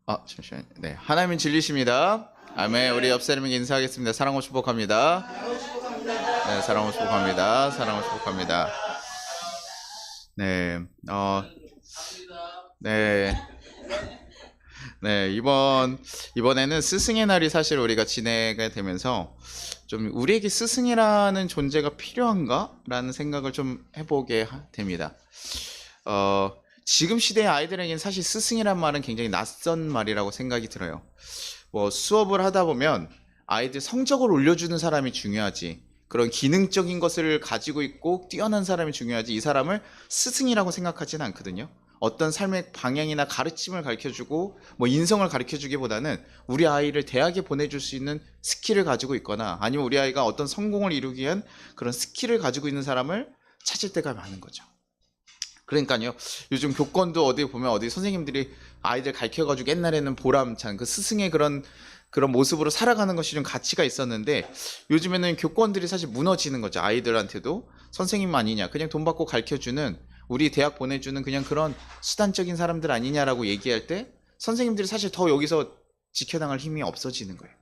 잠시만요. 네, 하나님은 진리십니다. 아멘. 우리 옆 사람에게 인사하겠습니다. 사랑하고 축복합니다. 네, 사랑하고 축복합니다. 사랑하고 축복합니다. 네, 네, 네, 이번에는 스승의 날이 사실 우리가 지내게 되면서 좀 우리에게 스승이라는 존재가 필요한가? 라는 생각을 좀 해보게 됩니다. 지금 시대의 아이들에게는 사실 스승이란 말은 굉장히 낯선 말이라고 생각이 들어요. 뭐 수업을 하다 보면 아이들 성적을 올려주는 사람이 중요하지, 그런 기능적인 것을 가지고 있고 뛰어난 사람이 중요하지, 이 사람을 스승이라고 생각하지는 않거든요. 어떤 삶의 방향이나 가르침을 가르쳐주고 뭐 인성을 가르쳐주기보다는 우리 아이를 대학에 보내줄 수 있는 스킬을 가지고 있거나, 아니면 우리 아이가 어떤 성공을 이루기 위한 그런 스킬을 가지고 있는 사람을 찾을 때가 많은 거죠. 그러니까요, 요즘 교권도 어디 보면 어디 선생님들이 아이들 가르쳐가지고 옛날에는 보람찬 그 스승의 그런 모습으로 살아가는 것이 좀 가치가 있었는데, 요즘에는 교권들이 사실 무너지는 거죠. 아이들한테도 선생님 아니냐, 그냥 돈 받고 가르쳐주는, 우리 대학 보내주는 그냥 그런 수단적인 사람들 아니냐라고 얘기할 때 선생님들이 사실 더 여기서 지켜나갈 힘이 없어지는 거예요.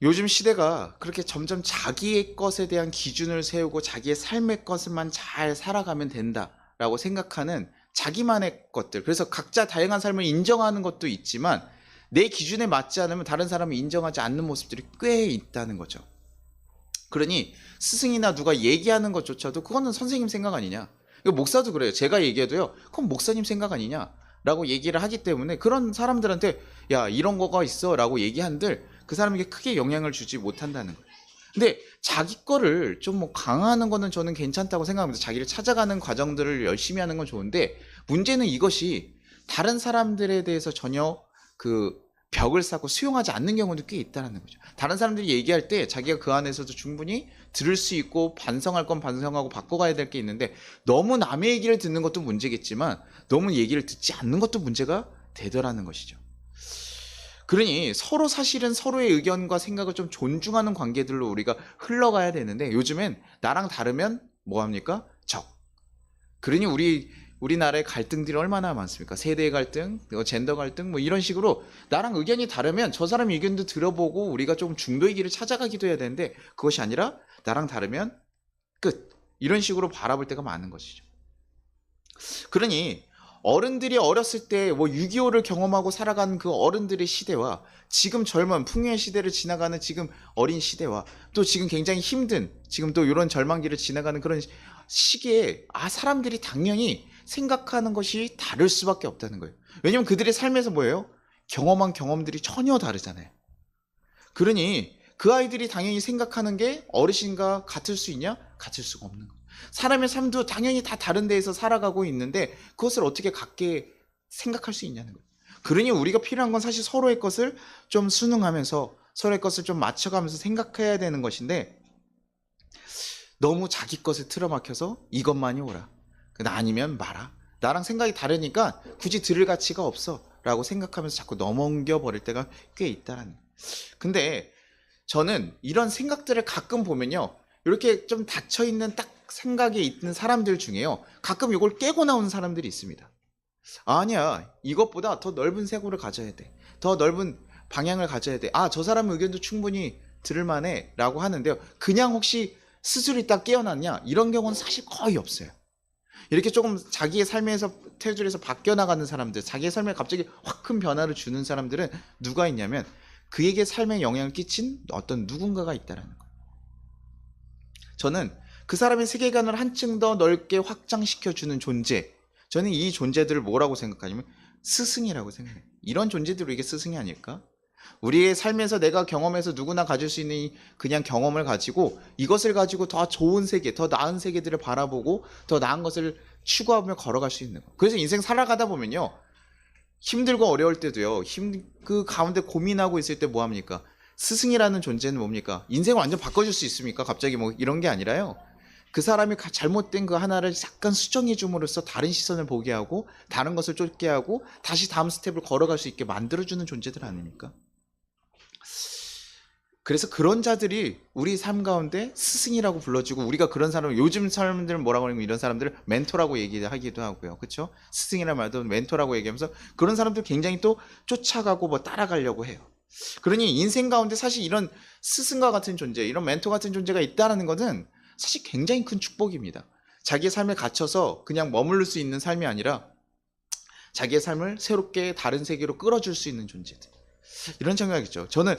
요즘 시대가 그렇게 점점 자기의 것에 대한 기준을 세우고 자기의 삶의 것만 잘 살아가면 된다라고 생각하는 자기만의 것들, 그래서 각자 다양한 삶을 인정하는 것도 있지만 내 기준에 맞지 않으면 다른 사람을 인정하지 않는 모습들이 꽤 있다는 거죠. 그러니 스승이나 누가 얘기하는 것조차도 그거는 선생님 생각 아니냐, 이거 목사도 그래요. 제가 얘기해도요, 그건 목사님 생각 아니냐 라고 얘기를 하기 때문에 그런 사람들한테 야 이런 거가 있어 라고 얘기한들 그 사람에게 크게 영향을 주지 못한다는 거예요. 근데 자기 거를 좀 뭐 강화하는 거는 저는 괜찮다고 생각합니다. 자기를 찾아가는 과정들을 열심히 하는 건 좋은데, 문제는 이것이 다른 사람들에 대해서 전혀 그 벽을 쌓고 수용하지 않는 경우도 꽤 있다는 거죠. 다른 사람들이 얘기할 때 자기가 그 안에서도 충분히 들을 수 있고 반성할 건 반성하고 바꿔가야 될 게 있는데, 너무 남의 얘기를 듣는 것도 문제겠지만 너무 얘기를 듣지 않는 것도 문제가 되더라는 것이죠. 그러니 서로 사실은 서로의 의견과 생각을 좀 존중하는 관계들로 우리가 흘러가야 되는데, 요즘엔 나랑 다르면 뭐합니까? 적. 그러니 우리나라의 갈등들이 얼마나 많습니까? 세대 갈등, 젠더 갈등, 뭐 이런 식으로 나랑 의견이 다르면 저 사람 의견도 들어보고 우리가 좀 중도의 길을 찾아가기도 해야 되는데, 그것이 아니라 나랑 다르면 끝, 이런 식으로 바라볼 때가 많은 것이죠. 그러니 어른들이 어렸을 때 뭐 6.25를 경험하고 살아간 그 어른들의 시대와 지금 젊은 풍요의 시대를 지나가는 지금 어린 시대와 또 지금 굉장히 힘든 지금 또 이런 절망기를 지나가는 그런 시기에 사람들이 당연히 생각하는 것이 다를 수밖에 없다는 거예요. 왜냐면 그들의 삶에서 뭐예요? 경험한 경험들이 전혀 다르잖아요. 그러니 그 아이들이 당연히 생각하는 게 어르신과 같을 수 있냐? 같을 수가 없는 거예요. 사람의 삶도 당연히 다 다른 데에서 살아가고 있는데 그것을 어떻게 같게 생각할 수 있냐는 거예요. 그러니 우리가 필요한 건 사실 서로의 것을 좀 순응하면서 서로의 것을 좀 맞춰가면서 생각해야 되는 것인데, 너무 자기 것에 틀어막혀서 이것만이 옳아, 나 아니면 마라, 나랑 생각이 다르니까 굳이 들을 가치가 없어 라고 생각하면서 자꾸 넘겨 버릴 때가 꽤 있다라는 거예요. 근데 저는 이런 생각들을 가끔 보면요, 이렇게 좀 닫혀있는 딱 생각에 있는 사람들 중에요, 가끔 이걸 깨고 나오는 사람들이 있습니다. 아니야, 이것보다 더 넓은 세고를 가져야 돼, 더 넓은 방향을 가져야 돼, 저 사람 의견도 충분히 들을만해 라고 하는데요, 그냥 혹시 스스로 딱 깨어났냐, 이런 경우는 사실 거의 없어요. 이렇게 조금 자기의 삶에서 테두리에서 바뀌어 나가는 사람들, 자기의 삶에 갑자기 확 큰 변화를 주는 사람들은 누가 있냐면 그에게 삶에 영향을 끼친 어떤 누군가가 있다는 거예요. 저는 그 사람의 세계관을 한층 더 넓게 확장시켜주는 존재, 저는 이 존재들을 뭐라고 생각하냐면 스승이라고 생각해요. 이런 존재들이 우리에게 스승이 아닐까? 우리의 삶에서 내가 경험해서 누구나 가질 수 있는 그냥 경험을 가지고 이것을 가지고 더 좋은 세계, 더 나은 세계들을 바라보고 더 나은 것을 추구하며 걸어갈 수 있는 거. 그래서 인생 살아가다 보면요, 힘들고 어려울 때도요, 그 가운데 고민하고 있을 때 뭐 합니까? 스승이라는 존재는 뭡니까? 인생을 완전 바꿔줄 수 있습니까? 갑자기 뭐 이런 게 아니라요, 그 사람이 잘못된 그 하나를 약간 수정해 줌으로써 다른 시선을 보게 하고 다른 것을 쫓게 하고 다시 다음 스텝을 걸어갈 수 있게 만들어주는 존재들 아닙니까? 그래서 그런 자들이 우리 삶 가운데 스승이라고 불러주고, 우리가 그런 사람을, 요즘 사람들은 뭐라고 하냐면 이런 사람들을 멘토라고 얘기하기도 하고요. 그렇죠? 스승이라는 말도 멘토라고 얘기하면서 그런 사람들 굉장히 또 쫓아가고 뭐 따라가려고 해요. 그러니 인생 가운데 사실 이런 스승과 같은 존재, 이런 멘토 같은 존재가 있다는 것은 사실 굉장히 큰 축복입니다. 자기의 삶에 갇혀서 그냥 머무를 수 있는 삶이 아니라 자기의 삶을 새롭게 다른 세계로 끌어줄 수 있는 존재들, 이런 생각이죠. 저는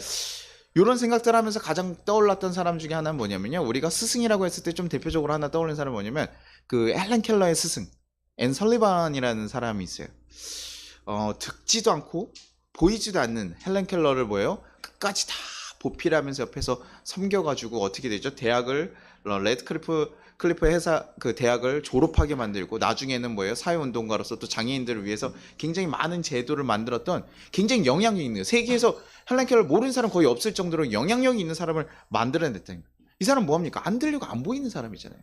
이런 생각들 하면서 가장 떠올랐던 사람 중에 하나는 뭐냐면요, 우리가 스승이라고 했을 때 좀 대표적으로 하나 떠올리는 사람은 뭐냐면 그 헬렌 켈러의 스승 앤 설리반이라는 사람이 있어요. 듣지도 않고 보이지도 않는 헬렌 켈러를 뭐예요, 끝까지 다 보필하면서 옆에서 섬겨가지고 어떻게 되죠, 대학을 클리프 회사 그 대학을 졸업하게 만들고, 나중에는 뭐예요, 사회운동가로서 또 장애인들을 위해서 굉장히 많은 제도를 만들었던 굉장히 영향력이 있는, 세계에서 헬렌 켈러를 모르는 사람 거의 없을 정도로 영향력이 있는 사람을 만들어냈다는 거예요. 이 사람 뭐합니까? 안 들리고 안 보이는 사람이잖아요.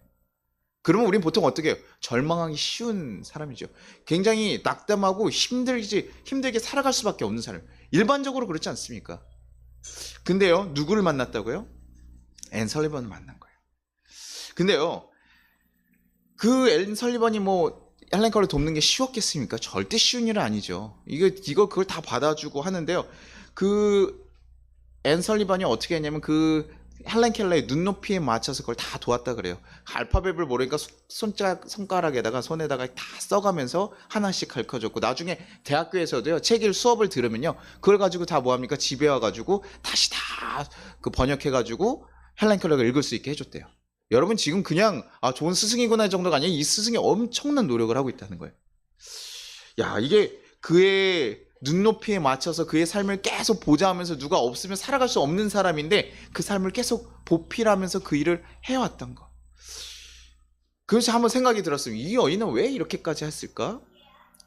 그러면 우린 보통 어떻게 해요? 절망하기 쉬운 사람이죠. 굉장히 낙담하고 힘들게 살아갈 수밖에 없는 사람. 일반적으로 그렇지 않습니까? 근데요, 누구를 만났다고요? 앤 설리번을 만난 거예요. 근데요, 그 앤 설리번이 뭐 헬렌 켈러를 돕는 게 쉬웠겠습니까? 절대 쉬운 일은 아니죠. 그걸 다 받아주고 하는데요. 그 앤 설리번이 어떻게 했냐면 그 헬렌 켈러의 눈높이에 맞춰서 그걸 다 도왔다 그래요. 알파벳을 모르니까 손가락에다가 손에다가 다 써가면서 하나씩 가르쳐줬고, 나중에 대학교에서도요, 수업을 들으면요, 그걸 가지고 다 뭐합니까? 집에 와가지고 다시 다 그 번역해가지고 헬렌 켈러가 읽을 수 있게 해줬대요. 여러분, 지금 그냥 좋은 스승이구나 정도가 아니라 이 스승이 엄청난 노력을 하고 있다는 거예요. 야, 이게 그의 눈높이에 맞춰서 그의 삶을 계속 보좌하면서 누가 없으면 살아갈 수 없는 사람인데 그 삶을 계속 보필하면서 그 일을 해왔던 거. 그래서 한번 생각이 들었어요. 이 여인은 왜 이렇게까지 했을까?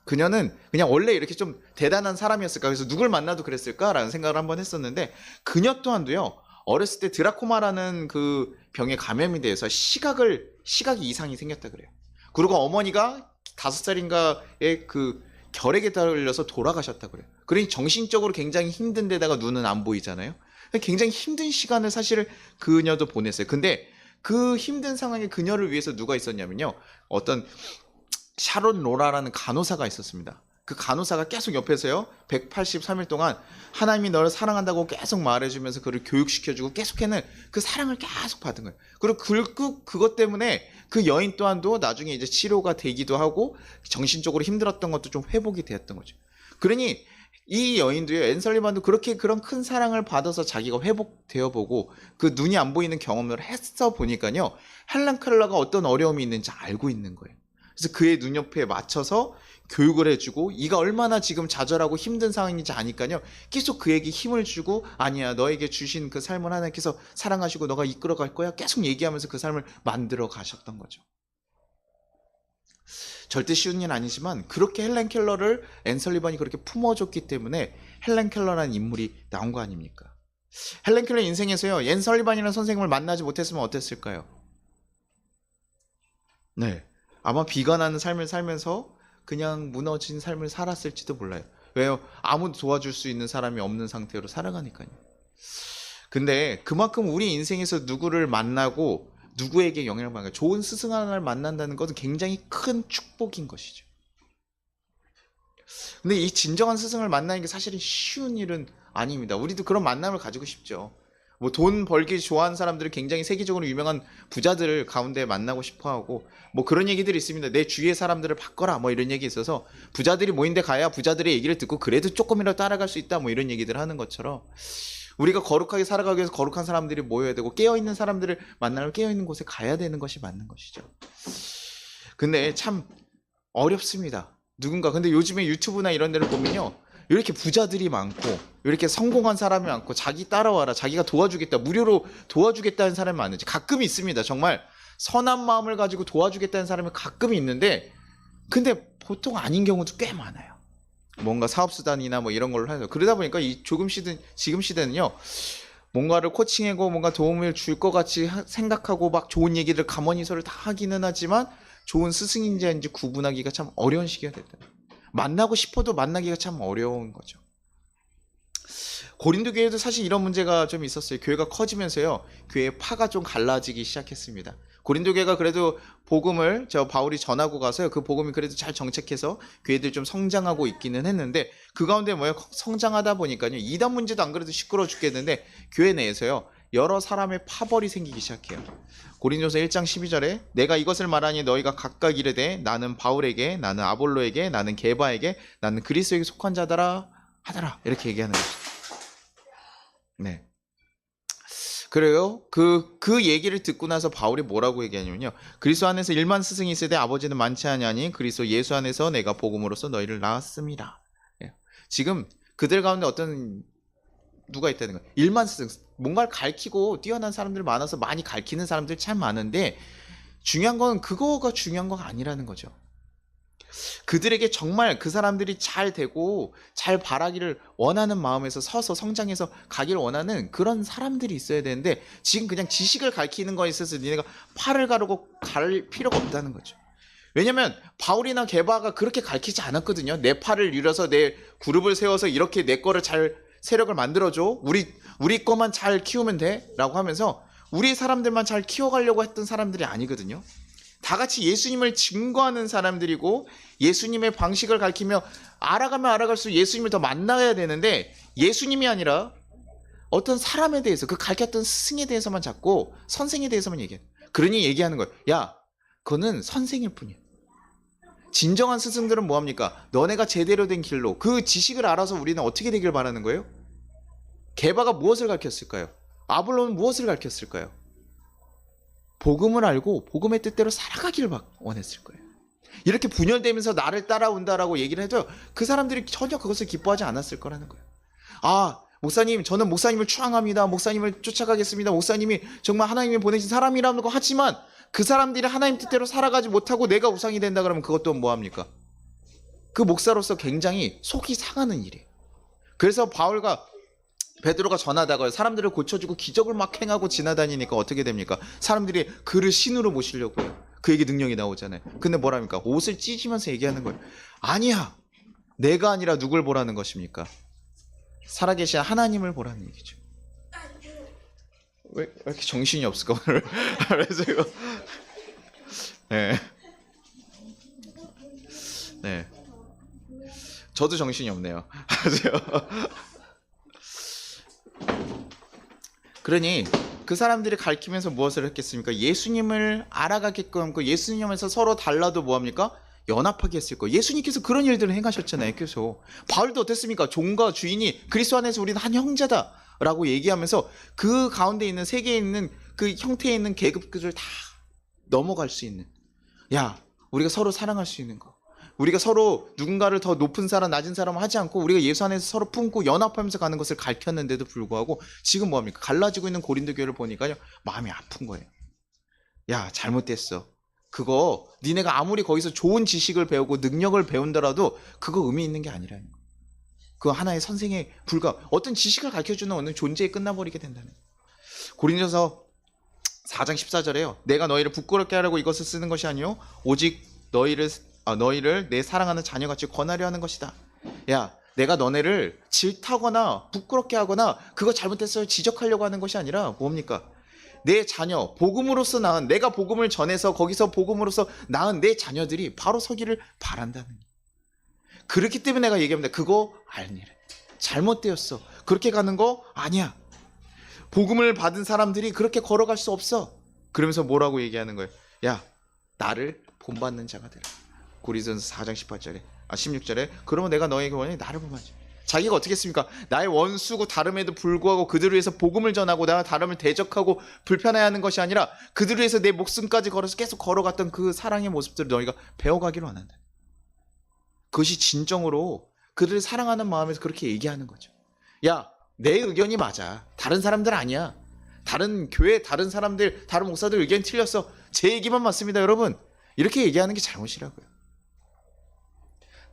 그녀는 그냥 원래 이렇게 좀 대단한 사람이었을까? 그래서 누굴 만나도 그랬을까라는 생각을 한번 했었는데, 그녀 또한도요, 어렸을 때 드라코마라는 그 병에 감염이 돼서 시각이 이상이 생겼다 그래요. 그리고 어머니가 5살인가의 그 결핵에 걸려서 돌아가셨다 그래요. 그러니 정신적으로 굉장히 힘든 데다가 눈은 안 보이잖아요. 굉장히 힘든 시간을 사실 그녀도 보냈어요. 근데 그 힘든 상황에 그녀를 위해서 누가 있었냐면요, 어떤 샤론 로라라는 간호사가 있었습니다. 그 간호사가 계속 옆에서요, 183일 동안 하나님이 너를 사랑한다고 계속 말해주면서 그를 교육시켜주고 계속해는 그 사랑을 계속 받은 거예요. 그리고 그것 때문에 그 여인 또한도 나중에 이제 치료가 되기도 하고 정신적으로 힘들었던 것도 좀 회복이 되었던 거죠. 그러니 이 여인도요, 앤 설리반도 그렇게 그런 큰 사랑을 받아서 자기가 회복되어 보고 그 눈이 안 보이는 경험을 했어 보니까요, 헬렌 켈러가 어떤 어려움이 있는지 알고 있는 거예요. 그래서 그의 눈높이에 맞춰서 교육을 해주고, 이가 얼마나 지금 좌절하고 힘든 상황인지 아니까요, 계속 그에게 힘을 주고, 아니야, 너에게 주신 그 삶을 하나님께서 사랑하시고 너가 이끌어갈 거야, 계속 얘기하면서 그 삶을 만들어 가셨던 거죠. 절대 쉬운 일은 아니지만 그렇게 헬렌 켈러를 앤 설리번이 그렇게 품어줬기 때문에 헬렌 켈러라는 인물이 나온 거 아닙니까? 헬렌 켈러 인생에서요, 앤 설리번이라는 선생님을 만나지 못했으면 어땠을까요? 네, 아마 비관하는 삶을 살면서 그냥 무너진 삶을 살았을지도 몰라요. 왜요? 아무도 도와줄 수 있는 사람이 없는 상태로 살아가니까요. 근데 그만큼 우리 인생에서 누구를 만나고 누구에게 영향을 받는, 좋은 스승 하나를 만난다는 것은 굉장히 큰 축복인 것이죠. 근데 이 진정한 스승을 만나는 게 사실은 쉬운 일은 아닙니다. 우리도 그런 만남을 가지고 싶죠. 뭐 돈 벌기 좋아하는 사람들은 굉장히 세계적으로 유명한 부자들을 가운데 만나고 싶어 하고, 뭐 그런 얘기들이 있습니다. 내 주위의 사람들을 바꿔라, 뭐 이런 얘기 있어서 부자들이 모인 데 가야 부자들의 얘기를 듣고 그래도 조금이라도 따라갈 수 있다, 뭐 이런 얘기들 하는 것처럼, 우리가 거룩하게 살아가기 위해서 거룩한 사람들이 모여야 되고 깨어있는 사람들을 만나면 깨어있는 곳에 가야 되는 것이 맞는 것이죠. 근데 참 어렵습니다. 근데 요즘에 유튜브나 이런 데를 보면요, 이렇게 부자들이 많고 이렇게 성공한 사람이 많고 자기 따라와라, 자기가 도와주겠다, 무료로 도와주겠다는 사람이 많은지 가끔 있습니다. 정말 선한 마음을 가지고 도와주겠다는 사람이 가끔 있는데, 근데 보통 아닌 경우도 꽤 많아요. 뭔가 사업수단이나 뭐 이런 걸로 해서, 그러다 보니까 지금 시대는요, 뭔가를 코칭하고 뭔가 도움을 줄 것 같이 생각하고 막 좋은 얘기를 가머니서를 다 하기는 하지만 좋은 스승인지 아닌지 구분하기가 참 어려운 시기가 됐다. 만나고 싶어도 만나기가 참 어려운 거죠. 고린도 교회도 사실 이런 문제가 좀 있었어요. 교회가 커지면서요, 교회의 파가 좀 갈라지기 시작했습니다. 고린도 교회가 그래도 복음을 바울이 전하고 가서요, 그 복음이 그래도 잘 정착해서 교회들이 좀 성장하고 있기는 했는데, 그 가운데 뭐예요? 성장하다 보니까요, 이단 문제도 안 그래도 시끄러워 죽겠는데 교회 내에서요, 여러 사람의 파벌이 생기기 시작해요. 고린도서 1장 12절에 내가 이것을 말하니 너희가 각각 이르되 나는 바울에게, 나는 아볼로에게, 나는 게바에게, 나는 그리스도에게 속한 자더라 하더라, 이렇게 얘기하는 거죠. 네. 그래요. 그 얘기를 듣고 나서 바울이 뭐라고 얘기하냐면요, 그리스도 안에서 일만 스승이 있으되 아버지는 많지 아니하니 그리스도 예수 안에서 내가 복음으로써 너희를 낳았습니다. 예. 지금 그들 가운데 어떤 누가 있다는 거예요. 일만 스승, 뭔가를 가르치고 뛰어난 사람들 많아서 많이 가르치는 사람들 참 많은데, 중요한 건 그거가 중요한 건 아니라는 거죠. 그들에게 정말 그 사람들이 잘 되고 잘 바라기를 원하는 마음에서 서서 성장해서 가기를 원하는 그런 사람들이 있어야 되는데, 지금 그냥 지식을 가르치는 거에 있어서 니네가 팔을 가르고 갈 필요가 없다는 거죠. 왜냐면 바울이나 게바가 그렇게 가르치지 않았거든요. 내 팔을 이뤄서 내 그룹을 세워서 이렇게 내 거를 잘 세력을 만들어줘, 우리 거만 잘 키우면 돼 라고 하면서 우리 사람들만 잘 키워가려고 했던 사람들이 아니거든요. 다 같이 예수님을 증거하는 사람들이고, 예수님의 방식을 가르치며 알아가면 알아갈수록 예수님을 더 만나야 되는데, 예수님이 아니라 어떤 사람에 대해서, 그 가르쳤던 스승에 대해서만 자꾸, 선생에 대해서만 얘기해. 그러니 얘기하는 거예요. 야, 그거는 선생일 뿐이야. 진정한 스승들은 뭐합니까? 너네가 제대로 된 길로 그 지식을 알아서 우리는 어떻게 되길 바라는 거예요? 게바가 무엇을 가르쳤을까요? 아볼로는 무엇을 가르쳤을까요? 복음을 알고 복음의 뜻대로 살아가기를 원했을 거예요. 이렇게 분열되면서 나를 따라온다라고 얘기를 해도 그 사람들이 전혀 그것을 기뻐하지 않았을 거라는 거예요. 아, 목사님, 저는 목사님을 추앙합니다. 목사님을 쫓아가겠습니다. 목사님이 정말 하나님이 보내신 사람이라는 거 하지만, 그 사람들이 하나님 뜻대로 살아가지 못하고 내가 우상이 된다 그러면 그것도 뭐합니까? 그 목사로서 굉장히 속이 상하는 일이에요. 그래서 바울과 베드로가 전하다가 사람들을 고쳐주고 기적을 막 행하고 지나다니니까 어떻게 됩니까? 사람들이 그를 신으로 모시려고 해요. 그에게 능력이 나오잖아요. 근데 뭐랍니까? 옷을 찢으면서 얘기하는 거예요. 아니야, 내가 아니라 누굴 보라는 것입니까? 살아계신 하나님을 보라는 얘기죠. 왜 이렇게 정신이 없을까 오늘? 그래서 이거 네. 네. 저도 정신이 없네요. 그러니 그 사람들이 가르치면서 무엇을 했겠습니까? 예수님을 알아가게끔, 그 예수님에서 서로 달라도 뭐합니까? 연합하게 했을 거예요. 예수님께서 그런 일들을 행하셨잖아요. 계속. 바울도 어땠습니까? 종과 주인이 그리스도 안에서 우리는 한 형제다 라고 얘기하면서 그 가운데 있는 세계에 있는 그 형태에 있는 계급들을 다 넘어갈 수 있는, 야, 우리가 서로 사랑할 수 있는 거, 우리가 서로 누군가를 더 높은 사람 낮은 사람 하지 않고 우리가 예수 안에서 서로 품고 연합하면서 가는 것을 가르쳤는데도 불구하고 지금 뭐합니까? 갈라지고 있는 고린도 교회를 보니까요, 마음이 아픈 거예요. 야, 잘못됐어. 그거 니네가 아무리 거기서 좋은 지식을 배우고 능력을 배운더라도 그거 의미 있는 게 아니라는 거예요. 그거 하나의 선생에 불과, 어떤 지식을 가르쳐주는 어느 존재에 끝나버리게 된다는 거예요. 고린도서 4장 14절에요. 내가 너희를 부끄럽게 하려고 이것을 쓰는 것이 아니요 오직 너희를 내 사랑하는 자녀같이 권하려 하는 것이다. 야, 내가 너네를 질타거나 부끄럽게 하거나 그거 잘못됐어요 지적하려고 하는 것이 아니라 뭡니까? 내 자녀, 복음으로서 낳은, 내가 복음을 전해서 거기서 복음으로서 낳은 내 자녀들이 바로 서기를 바란다는 거예요. 그렇기 때문에 내가 얘기합니다. 그거 아니래, 잘못되었어, 그렇게 가는 거 아니야. 복음을 받은 사람들이 그렇게 걸어갈 수 없어. 그러면서 뭐라고 얘기하는 거예요? 야, 나를 본받는 자가 되라. 고린도서 4장 16절에 그러면 내가 너에게 원하니 나를 본받지. 자기가 어떻게 했습니까? 나의 원수고 다름에도 불구하고 그들을 위해서 복음을 전하고 내가 다름을 대적하고 불편해하는 것이 아니라 그들을 위해서 내 목숨까지 걸어서 계속 걸어갔던 그 사랑의 모습들을 너희가 배워가기를 원한다. 그것이 진정으로 그들을 사랑하는 마음에서 그렇게 얘기하는 거죠. 야, 내 의견이 맞아. 다른 사람들 아니야. 다른 교회, 다른 사람들, 다른 목사들 의견이 틀렸어. 제 얘기만 맞습니다, 여러분. 이렇게 얘기하는 게 잘못이라고요.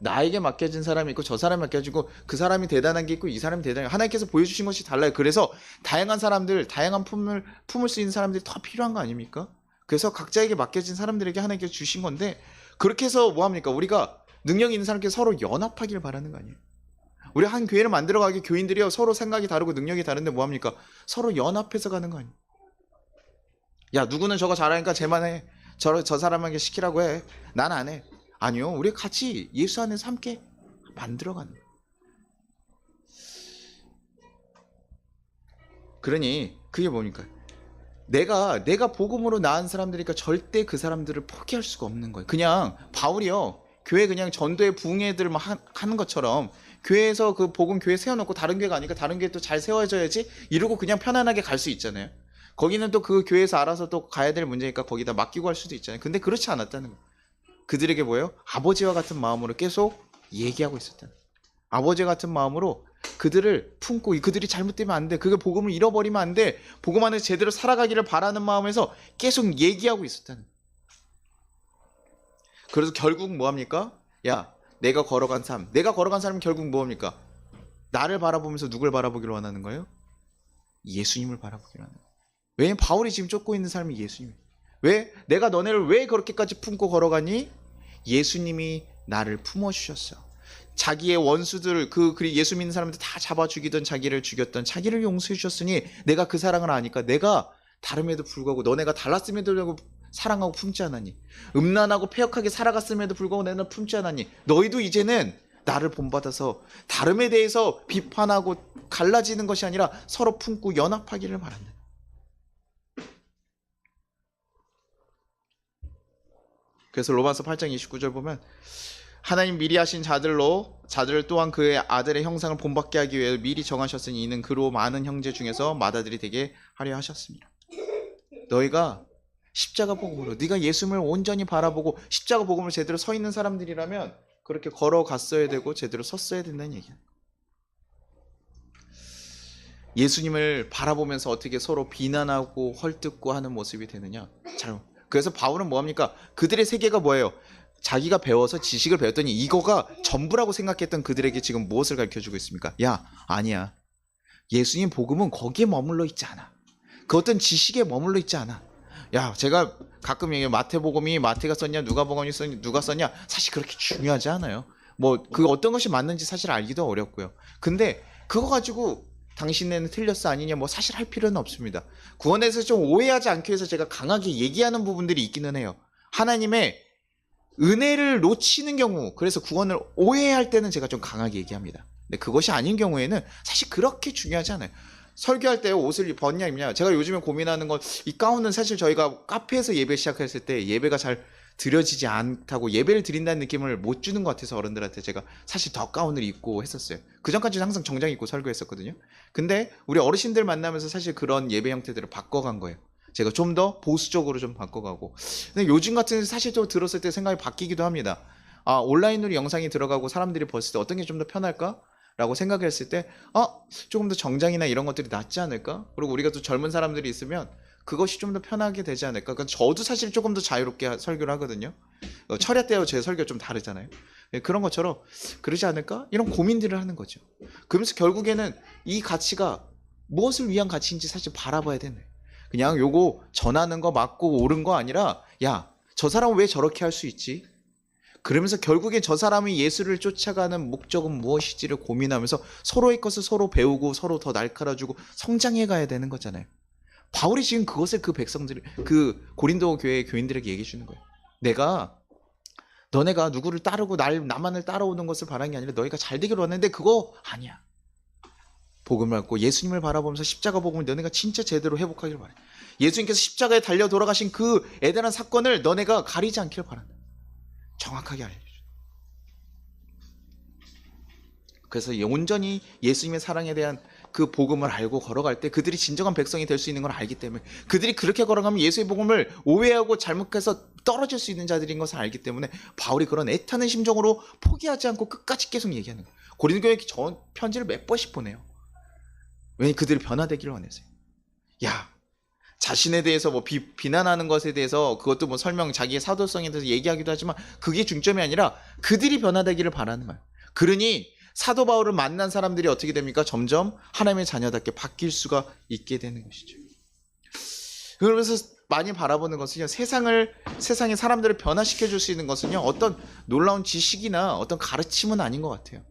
나에게 맡겨진 사람이 있고 저 사람이 맡겨지고 그 사람이 대단한 게 있고 이 사람이 대단한 게, 하나님께서 보여주신 것이 달라요. 그래서 다양한 사람들, 다양한 품을 수 있는 사람들이 더 필요한 거 아닙니까? 그래서 각자에게 맡겨진 사람들에게 하나님께서 주신 건데, 그렇게 해서 뭐합니까? 우리가 능력이 있는 사람께 서로 연합하길 바라는 거 아니에요? 우리 한 교회를 만들어가기 교인들이요 서로 생각이 다르고 능력이 다른데 뭐합니까? 서로 연합해서 가는 거 아니에요? 야 누구는 저거 잘하니까 쟤만 해. 저 사람에게 시키라고 해. 난 안 해. 아니요. 우리 같이 예수 안에서 함께 만들어가는 거예요. 그러니 그게 뭡니까? 내가 복음으로 낳은 사람들이니까 절대 그 사람들을 포기할 수가 없는 거예요. 그냥 바울이요. 교회 그냥 전도에 부흥회들만 하는 것처럼 교회에서 그 복음 교회 세워놓고 다른 교회가 아니까 다른 교회 또 잘 세워져야지 이러고 그냥 편안하게 갈 수 있잖아요. 거기는 또 그 교회에서 알아서 또 가야 될 문제니까 거기다 맡기고 할 수도 있잖아요. 근데 그렇지 않았다는 거예요. 그들에게 뭐예요? 아버지와 같은 마음으로 계속 얘기하고 있었다는 거예요. 아버지 같은 마음으로 그들을 품고 그들이 잘못되면 안 돼. 그게 복음을 잃어버리면 안 돼. 복음 안에서 제대로 살아가기를 바라는 마음에서 계속 얘기하고 있었다는 거예요. 그래서 결국 뭐합니까? 야 내가 걸어간 삶은 결국 뭐합니까? 나를 바라보면서 누굴 바라보기를 원하는 거예요? 예수님을 바라보기를 원하는 거예요. 왜냐면 바울이 지금 쫓고 있는 삶이 예수님이에요. 왜? 내가 너네를 왜 그렇게까지 품고 걸어가니? 예수님이 나를 품어주셨어. 자기의 원수들 예수 믿는 사람들 다 잡아 죽이던 자기를 죽였던 자기를 용서해 주셨으니 내가 그 사랑을 아니까 내가 다름에도 불구하고 너네가 달랐음에도 불구하고 사랑하고 품지 않았니? 음란하고 패역하게 살아갔음에도 불구하고 내가 품지 않았니? 너희도 이제는 나를 본받아서 다름에 대해서 비판하고 갈라지는 것이 아니라 서로 품고 연합하기를 바란다. 그래서 로마서 8장 29절 보면 하나님 미리 하신 자들을 또한 그의 아들의 형상을 본받게 하기 위해 미리 정하셨으니 이는 그로 많은 형제 중에서 맏아들이 되게 하려 하셨습니다. 너희가 십자가 복음으로 네가 예수님을 온전히 바라보고 십자가 복음을 제대로 서 있는 사람들이라면 그렇게 걸어갔어야 되고 제대로 섰어야 된다는 얘기야. 예수님을 바라보면서 어떻게 서로 비난하고 헐뜯고 하는 모습이 되느냐? 그래서 바울은 뭐합니까? 그들의 세계가 뭐예요? 자기가 배워서 지식을 배웠더니 이거가 전부라고 생각했던 그들에게 지금 무엇을 가르쳐주고 있습니까? 야 아니야. 예수님 복음은 거기에 머물러 있지 않아. 그 어떤 지식에 머물러 있지 않아. 야 제가 가끔 얘기해요. 마태복음이 마태가 썼냐 누가복음이 썼냐 누가 썼냐 사실 그렇게 중요하지 않아요. 뭐 그 어떤 것이 맞는지 사실 알기도 어렵고요. 근데 그거 가지고 당신네는 틀렸어 아니냐 뭐 사실 할 필요는 없습니다. 구원에서 좀 오해하지 않기 위해서 제가 강하게 얘기하는 부분들이 있기는 해요. 하나님의 은혜를 놓치는 경우, 그래서 구원을 오해할 때는 제가 좀 강하게 얘기합니다. 근데 그것이 아닌 경우에는 사실 그렇게 중요하지 않아요. 설교할 때 옷을 벗냐 입냐. 제가 요즘에 고민하는 건 이 가운은 사실 저희가 카페에서 예배 시작했을 때 예배가 잘 드려지지 않다고 예배를 드린다는 느낌을 못 주는 것 같아서 어른들한테 제가 사실 더 가운을 입고 했었어요. 그전까지는 항상 정장 입고 설교했었거든요. 근데 우리 어르신들 만나면서 사실 그런 예배 형태들을 바꿔간 거예요. 제가 좀 더 보수적으로 좀 바꿔가고. 근데 요즘 같은 사실 또 들었을 때 생각이 바뀌기도 합니다. 아 온라인으로 영상이 들어가고 사람들이 봤을 때 어떤 게 좀 더 편할까? 라고 생각을 했을 때 조금 더 정장이나 이런 것들이 낫지 않을까? 그리고 우리가 또 젊은 사람들이 있으면 그것이 좀 더 편하게 되지 않을까? 그러니까 저도 사실 조금 더 자유롭게 설교를 하거든요. 철야 때와 제 설교가 좀 다르잖아요. 그런 것처럼 그러지 않을까? 이런 고민들을 하는 거죠. 그러면서 결국에는 이 가치가 무엇을 위한 가치인지 사실 바라봐야 되네. 그냥 요거 전하는 거 맞고 옳은 거 아니라 야, 저 사람은 왜 저렇게 할 수 있지? 그러면서 결국에 저 사람이 예수를 쫓아가는 목적은 무엇이지를 고민하면서 서로의 것을 서로 배우고 서로 더 날카로워주고 성장해 가야 되는 거잖아요. 바울이 지금 그것을 그 백성들, 그 고린도 교회 교인들에게 얘기해 주는 거예요. 너네가 누구를 따르고 나만을 따라오는 것을 바라는 게 아니라 너희가 잘 되기를 원하는데 그거 아니야. 복음을 받고 예수님을 바라보면서 십자가 복음을 너네가 진짜 제대로 회복하기를 바래. 예수님께서 십자가에 달려 돌아가신 그 애대한 사건을 너네가 가리지 않기를 바란다. 정확하게 알려줘. 그래서 온전히 예수님의 사랑에 대한 그 복음을 알고 걸어갈 때 그들이 진정한 백성이 될 수 있는 걸 알기 때문에 그들이 그렇게 걸어가면 예수의 복음을 오해하고 잘못해서 떨어질 수 있는 자들인 것을 알기 때문에 바울이 그런 애타는 심정으로 포기하지 않고 끝까지 계속 얘기하는 거예요. 고린도교회 편지를 몇 번씩 보내요. 왜냐하면 그들이 변화되기를 원해서요. 야, 자신에 대해서 뭐 비난하는 것에 대해서 그것도 뭐 자기의 사도성에 대해서 얘기하기도 하지만 그게 중점이 아니라 그들이 변화되기를 바라는 거예요. 그러니 사도 바울을 만난 사람들이 어떻게 됩니까? 점점 하나님의 자녀답게 바뀔 수가 있게 되는 것이죠. 그러면서 많이 바라보는 것은요, 세상의 사람들을 변화시켜 줄 수 있는 것은요, 어떤 놀라운 지식이나 어떤 가르침은 아닌 것 같아요.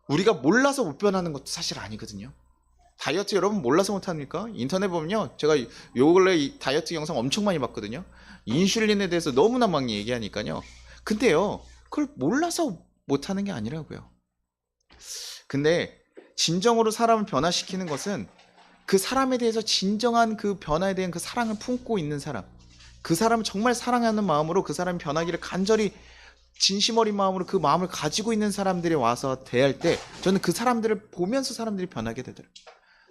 우리가 몰라서 못 변하는 것도 사실 아니거든요. 다이어트 여러분 몰라서 못합니까? 인터넷 보면요, 제가 요 근래 이 다이어트 영상 엄청 많이 봤거든요. 인슐린에 대해서 너무나 막 얘기하니까요. 근데요, 그걸 몰라서 못하는 게 아니라고요. 근데 진정으로 사람을 변화시키는 것은 그 사람에 대해서 진정한 그 변화에 대한 그 사랑을 품고 있는 사람, 그 사람을 정말 사랑하는 마음으로 그 사람이 변하기를 간절히 진심 어린 마음으로 그 마음을 가지고 있는 사람들이 와서 대할 때 저는 그 사람들을 보면서 사람들이 변하게 되더라고요.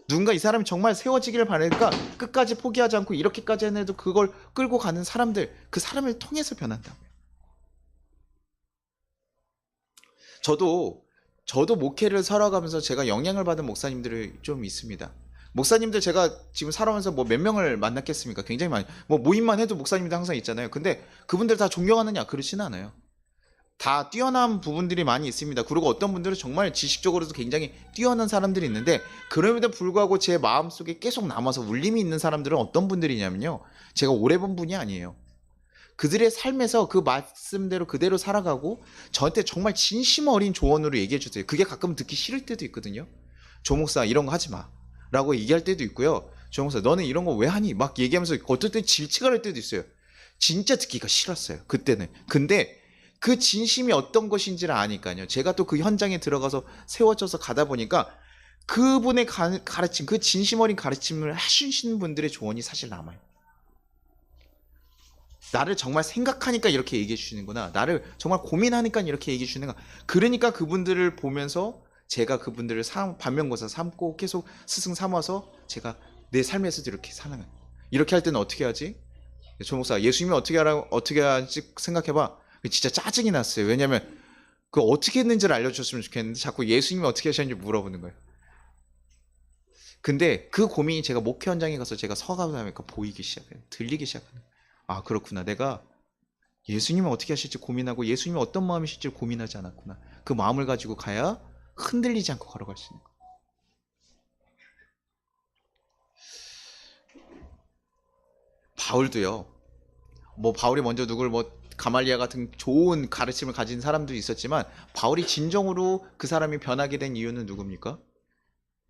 누군가 이 사람이 정말 세워지기를 바라니까 끝까지 포기하지 않고 이렇게까지 해도 그걸 끌고 가는 사람들, 그 사람을 통해서 변한다고요. 저도 목회를 살아가면서 제가 영향을 받은 목사님들이 좀 있습니다. 목사님들 제가 지금 살아오면서 뭐 몇 명을 만났겠습니까? 굉장히 많이. 뭐 모임만 해도 목사님들 항상 있잖아요. 근데 그분들 다 존경하느냐? 그렇지는 않아요. 다 뛰어난 부분들이 많이 있습니다. 그리고 어떤 분들은 정말 지식적으로도 굉장히 뛰어난 사람들이 있는데 그럼에도 불구하고 제 마음속에 계속 남아서 울림이 있는 사람들은 어떤 분들이냐면요. 제가 오래 본 분이 아니에요. 그들의 삶에서 그 말씀대로 그대로 살아가고 저한테 정말 진심 어린 조언으로 얘기해 주세요. 그게 가끔 듣기 싫을 때도 있거든요. 조 목사 이런 거 하지 마 라고 얘기할 때도 있고요. 조 목사 너는 이런 거 왜 하니? 막 얘기하면서 어떨 때 질책을 할 때도 있어요. 진짜 듣기가 싫었어요. 그때는. 근데 그 진심이 어떤 것인지를 아니까요. 제가 또 그 현장에 들어가서 세워져서 가다 보니까 그분의 가르침, 그 진심 어린 가르침을 해주시는 분들의 조언이 사실 남아요. 나를 정말 생각하니까 이렇게 얘기해 주시는구나. 나를 정말 고민하니까 이렇게 얘기해 주시는구나. 그러니까 그분들을 보면서 제가 그분들을 반면교사 삼고 계속 스승 삼아서 제가 내 삶에서도 이렇게 사는 거예요. 이렇게 할 때는 어떻게 하지? 조 목사 예수님이 어떻게 하지 생각해봐. 진짜 짜증이 났어요. 왜냐면 그 어떻게 했는지를 알려줬으면 좋겠는데 자꾸 예수님이 어떻게 하셨는지 물어보는 거예요. 근데 그 고민이 제가 목회 현장에 가서 제가 서가다 보니까 보이기 시작해요. 들리기 시작해요. 아 그렇구나. 내가 예수님은 어떻게 하실지 고민하고 예수님이 어떤 마음이실지 고민하지 않았구나. 그 마음을 가지고 가야 흔들리지 않고 걸어갈 수 있는 거예요. 바울도요. 뭐 바울이 먼저 누굴 뭐 가말리아 같은 좋은 가르침을 가진 사람도 있었지만 바울이 진정으로 그 사람이 변하게 된 이유는 누굽니까?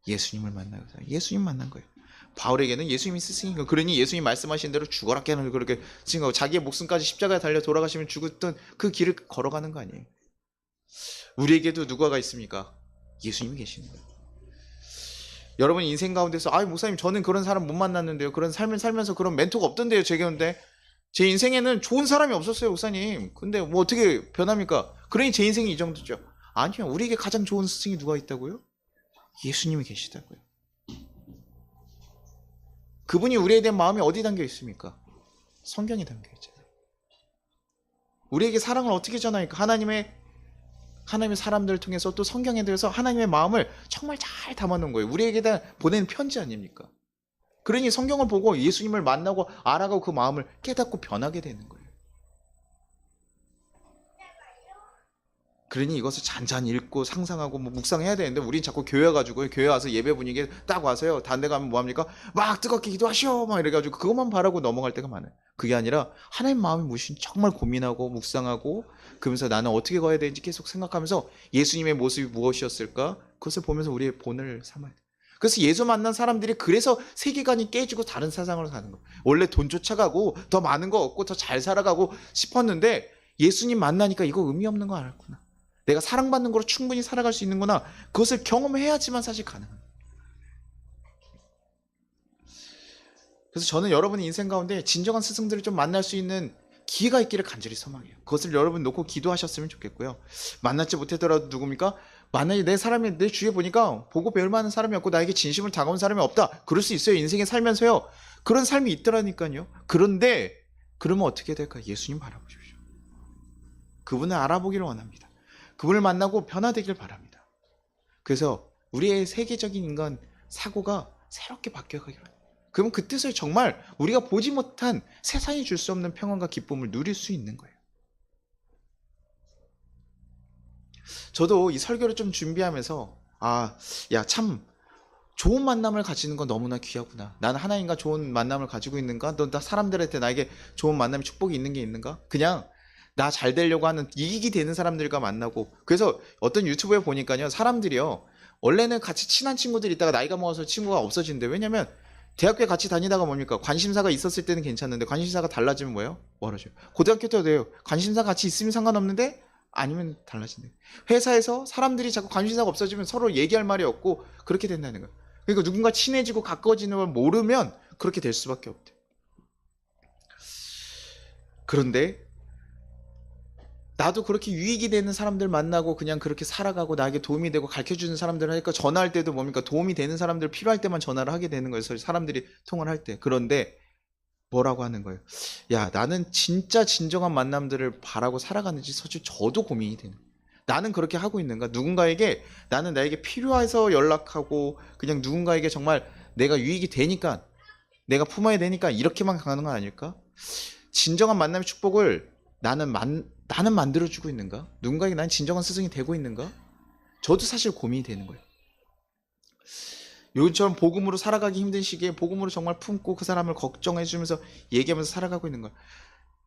예수님을 만나서 예수님 만난 거예요. 바울에게는 예수님이 스승인 거. 그러니 예수님 말씀하신 대로 죽어라 깨는 그렇게 쓰신 거고 자기의 목숨까지 십자가에 달려 돌아가시면 죽었던 그 길을 걸어가는 거 아니에요. 우리에게도 누가가 있습니까? 예수님이 계시는 거예요. 여러분 인생 가운데서 아 목사님 저는 그런 사람 못 만났는데요. 그런 삶을 살면서 그런 멘토가 없던데요. 제 가운데. 제 인생에는 좋은 사람이 없었어요, 목사님. 근데 뭐 어떻게 변합니까? 그러니 제 인생이 이 정도죠. 아니요. 우리에게 가장 좋은 스승이 누가 있다고요? 예수님이 계시다고요. 그분이 우리에 대한 마음이 어디 담겨 있습니까? 성경에 담겨 있잖아요. 우리에게 사랑을 어떻게 전하니까 하나님의 사람들을 통해서 또 성경에 대해서 하나님의 마음을 정말 잘 담아놓은 거예요. 우리에게 보낸 편지 아닙니까? 그러니 성경을 보고 예수님을 만나고 알아가고 그 마음을 깨닫고 변하게 되는 거예요. 그러니 이것을 잔잔히 읽고 상상하고 뭐 묵상해야 되는데 우린 자꾸 교회 가지고 교회 와서 예배 분위기에 딱 와서요. 다른 데 가면 뭐합니까? 막 뜨겁게 기도하시오 막 이래가지고 그것만 바라고 넘어갈 때가 많아요. 그게 아니라 하나님 마음이 무엇인 정말 고민하고 묵상하고 그러면서 나는 어떻게 가야 되는지 계속 생각하면서 예수님의 모습이 무엇이었을까? 그것을 보면서 우리의 본을 삼아야 돼요. 그래서 예수 만난 사람들이 그래서 세계관이 깨지고 다른 세상으로 사는 거예요. 원래 돈 쫓아가고 더 많은 거 얻고 더 잘 살아가고 싶었는데 예수님 만나니까 이거 의미 없는 거 알았구나. 내가 사랑받는 거로 충분히 살아갈 수 있는구나. 그것을 경험해야지만 사실 가능합니다. 그래서 저는 여러분의 인생 가운데 진정한 스승들을 좀 만날 수 있는 기회가 있기를 간절히 소망해요. 그것을 여러분 놓고 기도하셨으면 좋겠고요. 만나지 못하더라도 누굽니까? 만약에 내 주위에 보니까 보고 배울 만한 사람이 없고 나에게 진심을 다가온 사람이 없다. 그럴 수 있어요. 인생에 살면서요. 그런 삶이 있더라니까요. 그런데 그러면 어떻게 될까? 예수님 바라보십시오. 그분을 알아보기를 원합니다. 그분을 만나고 변화되길 바랍니다. 그래서 우리의 세계적인 인간 사고가 새롭게 바뀌어가기를 합니다. 그럼 그 뜻을 정말 우리가 보지 못한 세상이 줄 수 없는 평안과 기쁨을 누릴 수 있는 거예요. 저도 이 설교를 좀 준비하면서 참 좋은 만남을 가지는 건 너무나 귀하구나. 나는 하나님과 좋은 만남을 가지고 있는가? 너 사람들한테 나에게 좋은 만남의 축복이 있는 게 있는가? 그냥 나 잘 되려고 하는 이익이 되는 사람들과 만나고. 그래서 어떤 유튜브에 보니까요, 사람들이요, 원래는 같이 친한 친구들이 있다가 나이가 먹어서 친구가 없어진대. 왜냐면 대학교에 같이 다니다가 뭡니까, 관심사가 있었을 때는 괜찮은데 관심사가 달라지면 뭐예요? 멀어져요. 고등학교 때도 돼요. 관심사 같이 있으면 상관없는데 아니면 달라진대. 회사에서 사람들이 자꾸 관심사가 없어지면 서로 얘기할 말이 없고 그렇게 된다는 거예요. 그러니까 누군가 친해지고 가까워지는 걸 모르면 그렇게 될 수밖에 없대. 그런데 나도 그렇게 유익이 되는 사람들 만나고 그냥 그렇게 살아가고 나에게 도움이 되고 가르쳐주는 사람들 하니까, 전화할 때도 뭡니까, 도움이 되는 사람들 필요할 때만 전화를 하게 되는 거예요. 사람들이 통화를 할 때. 그런데 뭐라고 하는 거예요? 야, 나는 진짜 진정한 만남들을 바라고 살아가는지 사실 저도 고민이 되는 거예요. 나는 그렇게 하고 있는가? 누군가에게, 나는 나에게 필요해서 연락하고 그냥 누군가에게 정말 내가 유익이 되니까, 내가 품어야 되니까 이렇게만 가는 건 아닐까? 진정한 만남의 축복을 나는 만들어주고 있는가? 누군가에게 난 진정한 스승이 되고 있는가? 저도 사실 고민이 되는 거예요. 요즘처럼 복음으로 살아가기 힘든 시기에 복음으로 정말 품고 그 사람을 걱정해주면서 얘기하면서 살아가고 있는 거야.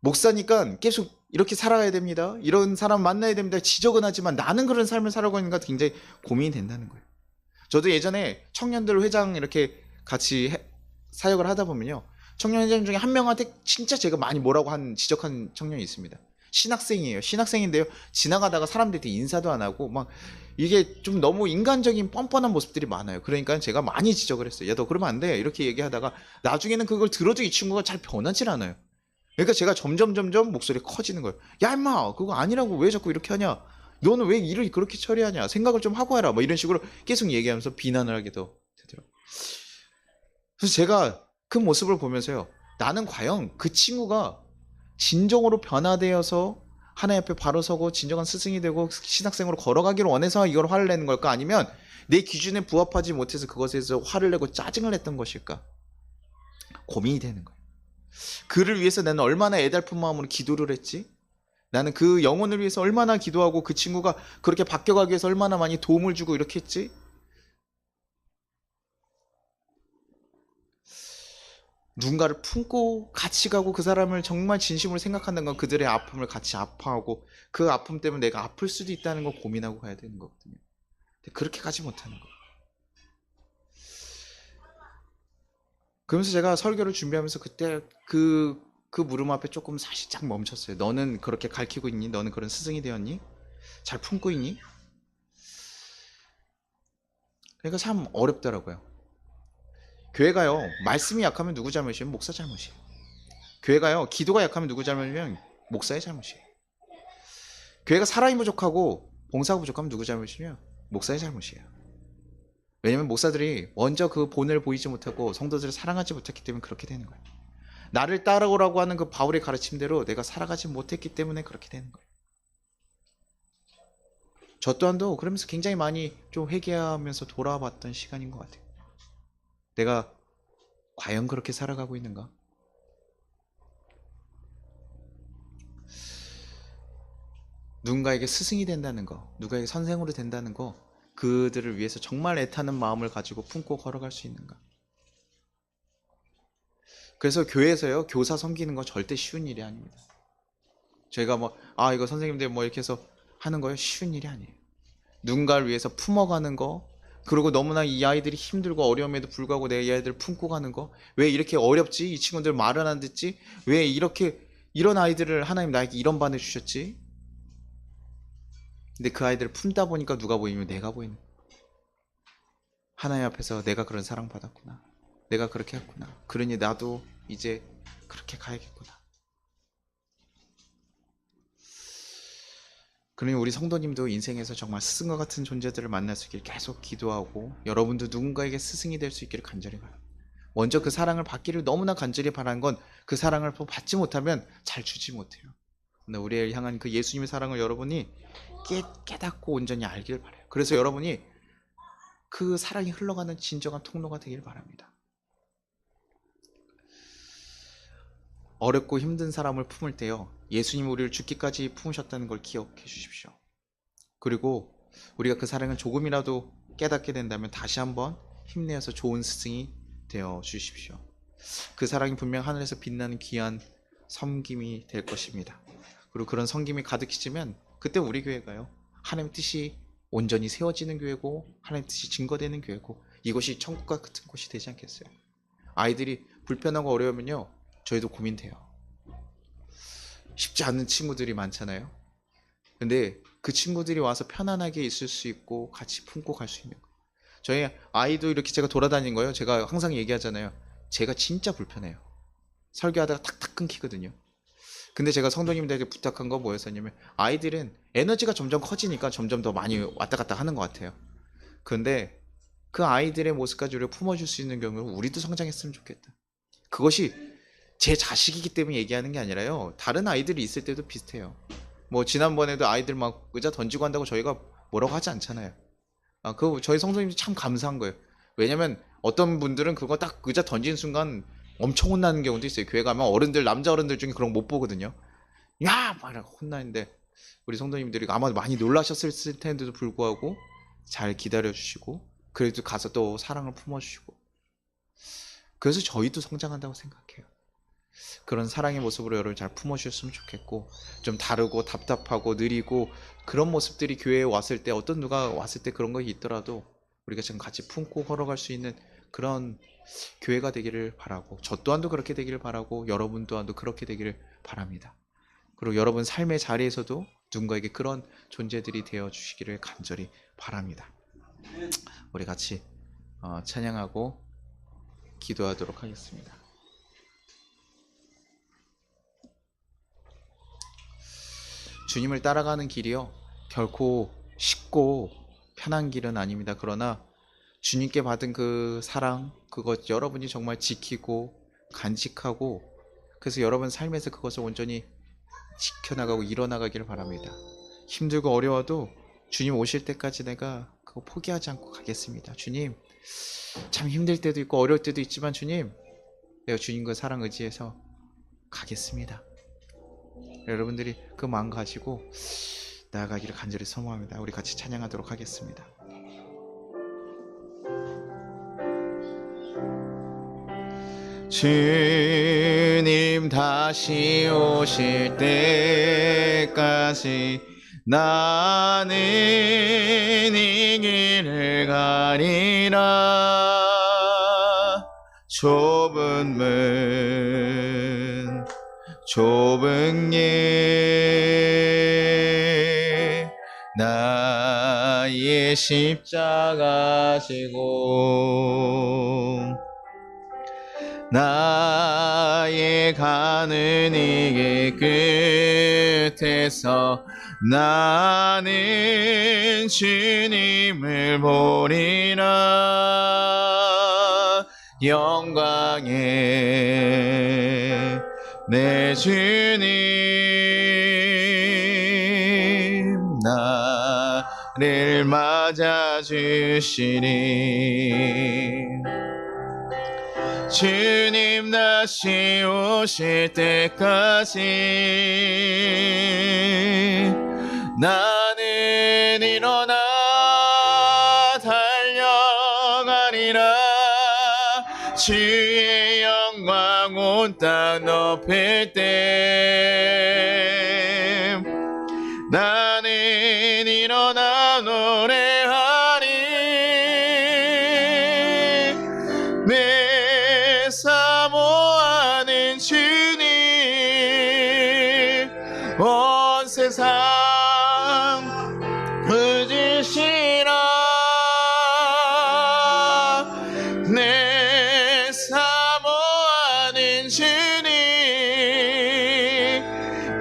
목사니까 계속 이렇게 살아가야 됩니다, 이런 사람 만나야 됩니다, 지적은 하지만 나는 그런 삶을 살아가고 있는가 굉장히 고민이 된다는 거예요. 저도 예전에 청년들 회장 이렇게 같이 사역을 하다 보면요, 청년 회장 중에 한 명한테 진짜 제가 많이 뭐라고 지적한 청년이 있습니다. 신학생이에요. 신학생인데요, 지나가다가 사람들한테 인사도 안 하고 막 이게 좀 너무 인간적인 뻔뻔한 모습들이 많아요. 그러니까 제가 많이 지적을 했어요. 야, 너 그러면 안 돼, 이렇게 얘기하다가 나중에는 그걸 들어도 이 친구가 잘 변하질 않아요. 그러니까 제가 점점 목소리가 커지는 거예요. 야, 임마, 그거 아니라고, 왜 자꾸 이렇게 하냐, 너는 왜 일을 그렇게 처리하냐, 생각을 좀 하고 해라, 뭐 이런 식으로 계속 얘기하면서 비난을 하게 되더라고요. 그래서 제가 그 모습을 보면서요, 나는 과연 그 친구가 진정으로 변화되어서 하나님 앞에 바로 서고 진정한 스승이 되고 신학생으로 걸어가기를 원해서 이걸 화를 내는 걸까, 아니면 내 기준에 부합하지 못해서 그것에서 화를 내고 짜증을 냈던 것일까, 고민이 되는 거예요. 그를 위해서 나는 얼마나 애달픈 마음으로 기도를 했지, 나는 그 영혼을 위해서 얼마나 기도하고 그 친구가 그렇게 바뀌어가기 위해서 얼마나 많이 도움을 주고 이렇게 했지. 누군가를 품고 같이 가고 그 사람을 정말 진심으로 생각한다는 건 그들의 아픔을 같이 아파하고 그 아픔 때문에 내가 아플 수도 있다는 걸 고민하고 가야 되는 거거든요. 근데 그렇게 가지 못하는 거예요. 그러면서 제가 설교를 준비하면서 그때 그 물음 앞에 조금 살짝 멈췄어요. 너는 그렇게 가르치고 있니? 너는 그런 스승이 되었니? 잘 품고 있니? 그러니까 참 어렵더라고요. 교회가요, 말씀이 약하면 누구 잘못이에요? 목사 잘못이에요. 교회가요, 기도가 약하면 누구 잘못이면 목사의 잘못이에요. 교회가 사람이 부족하고 봉사가 부족하면 누구 잘못이냐? 목사의 잘못이에요. 왜냐면 목사들이 먼저 그 본을 보이지 못하고 성도들을 사랑하지 못했기 때문에 그렇게 되는 거예요. 나를 따라오라고 하는 그 바울의 가르침대로 내가 살아가지 못했기 때문에 그렇게 되는 거예요. 저 또한도 그러면서 굉장히 많이 좀 회개하면서 돌아봤던 시간인 것 같아요. 내가 과연 그렇게 살아가고 있는가? 누군가에게 스승이 된다는 거, 누군가에게 선생으로 된다는 거, 그들을 위해서 정말 애타는 마음을 가지고 품고 걸어갈 수 있는가? 그래서 교회에서요, 교사 섬기는 거 절대 쉬운 일이 아닙니다. 저희가 이거 선생님들 이렇게 해서 하는 거요, 쉬운 일이 아니에요. 누군가를 위해서 품어가는 거, 그리고 너무나 이 아이들이 힘들고 어려움에도 불구하고 내가 이 아이들을 품고 가는 거, 왜 이렇게 어렵지? 이 친구들 말은 안 듣지? 왜 이런 아이들을 하나님 나에게 이런 반을 주셨지? 근데 그 아이들을 품다 보니까 누가 보이면 내가 보이는 거예요. 하나님 앞에서 내가 그런 사랑 받았구나, 내가 그렇게 했구나, 그러니 나도 이제 그렇게 가야겠구나. 그러니 우리 성도님도 인생에서 정말 스승과 같은 존재들을 만날 수 있기를 계속 기도하고, 여러분도 누군가에게 스승이 될 수 있기를 간절히 바랍니다. 먼저 그 사랑을 받기를 너무나 간절히 바라는 건, 그 사랑을 받지 못하면 잘 주지 못해요. 근데 우리를 향한 그 예수님의 사랑을 여러분이 깨닫고 온전히 알기를 바라요. 그래서 여러분이 그 사랑이 흘러가는 진정한 통로가 되길 바랍니다. 어렵고 힘든 사람을 품을 때요, 예수님이 우리를 죽기까지 품으셨다는 걸 기억해 주십시오. 그리고 우리가 그 사랑을 조금이라도 깨닫게 된다면 다시 한번 힘내어서 좋은 스승이 되어 주십시오. 그 사랑이 분명 하늘에서 빛나는 귀한 섬김이 될 것입니다. 그리고 그런 성김이 가득해지면 그때 우리 교회가요, 하나님 뜻이 온전히 세워지는 교회고 하나님 뜻이 증거되는 교회고 이곳이 천국과 같은 곳이 되지 않겠어요? 아이들이 불편하고 어려우면요, 저희도 고민돼요. 쉽지 않은 친구들이 많잖아요. 근데 그 친구들이 와서 편안하게 있을 수 있고 같이 품고 갈 수 있는 거예요. 저희 아이도 이렇게 제가 돌아다닌 거예요. 제가 항상 얘기하잖아요. 제가 진짜 불편해요. 설교하다가 탁탁 끊기거든요. 근데 제가 성도님들에게 부탁한 거 뭐였었냐면, 아이들은 에너지가 점점 커지니까 점점 더 많이 왔다 갔다 하는 것 같아요. 근데 그 아이들의 모습까지 우리가 품어줄 수 있는 경우는 우리도 성장했으면 좋겠다. 그것이 제 자식이기 때문에 얘기하는 게 아니라요, 다른 아이들이 있을 때도 비슷해요. 뭐 지난번에도 아이들 막 의자 던지고 한다고 저희가 뭐라고 하지 않잖아요. 그 저희 성도님들 참 감사한 거예요. 왜냐면 어떤 분들은 그거 딱 의자 던지는 순간 엄청 혼나는 경우도 있어요. 교회 가면 어른들, 남자 어른들 중에 그런 거 못 보거든요. 야! 막 이러고 혼나는데 우리 성도님들이 아마 많이 놀라셨을 텐데도 불구하고 잘 기다려주시고, 그래도 가서 또 사랑을 품어주시고, 그래서 저희도 성장한다고 생각해요. 그런 사랑의 모습으로 여러분 잘 품어주셨으면 좋겠고, 좀 다르고 답답하고 느리고 그런 모습들이 교회에 왔을 때, 어떤 누가 왔을 때 그런 거 있더라도 우리가 지금 같이 품고 걸어갈 수 있는 그런 교회가 되기를 바라고, 저 또한도 그렇게 되기를 바라고, 여러분 또한도 그렇게 되기를 바랍니다. 그리고 여러분 삶의 자리에서도 누군가에게 그런 존재들이 되어 주시기를 간절히 바랍니다. 우리 같이 찬양하고 기도하도록 하겠습니다. 주님을 따라가는 길이요, 결코 쉽고 편한 길은 아닙니다. 그러나 주님께 받은 그 사랑, 그것 여러분이 정말 지키고 간직하고, 그래서 여러분 삶에서 그것을 온전히 지켜나가고 이뤄나가기를 바랍니다. 힘들고 어려워도 주님 오실 때까지 내가 그거 포기하지 않고 가겠습니다. 주님, 참 힘들 때도 있고 어려울 때도 있지만 주님, 내가 주님과 사랑 의지해서 가겠습니다. 여러분들이 그 마음 가지고 나아가기를 간절히 소망합니다. 우리 같이 찬양하도록 하겠습니다. 주님 다시 오실 때까지 나는 이 길을 가리라. 좁은 문 좁은 길 나의 십자가 지고 나의 가는 이 길 끝에서 나는 주님을 보리라. 영광의 내 주님 나를 맞아주시니, 주님 다시 오실 때까지 나는 일어나 달려가리라. 주의 영광 온 땅 덮일 때 나는 일어나 노래하리. 내 사모하는 주님 온 세상 그지시라. 내 사모하는 주님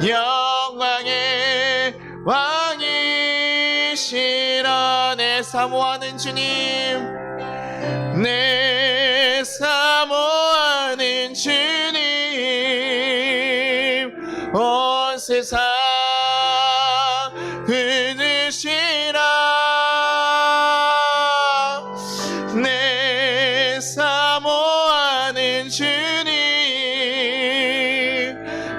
영광의 왕이시라. 내 사모하는 주님, 내 사모하는 주님 온 세상 그지시라. 내 사모하는 주님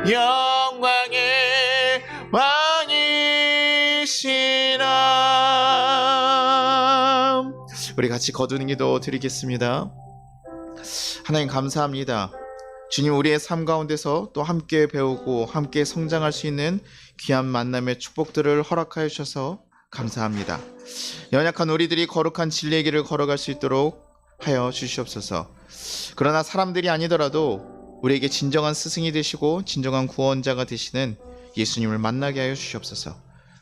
영광의 왕이시라. 우리 같이 거두는 기도 드리겠습니다. 하나님 감사합니다. 주님, 우리의 삶 가운데서 또 함께 배우고 함께 성장할 수 있는 귀한 만남의 축복들을 허락하여 주셔서 감사합니다. 연약한 우리들이 거룩한 진리의 길을 걸어갈 수 있도록 하여 주시옵소서. 그러나 사람들이 아니더라도 우리에게 진정한 스승이 되시고 진정한 구원자가 되시는 예수님을 만나게 하여 주시옵소서.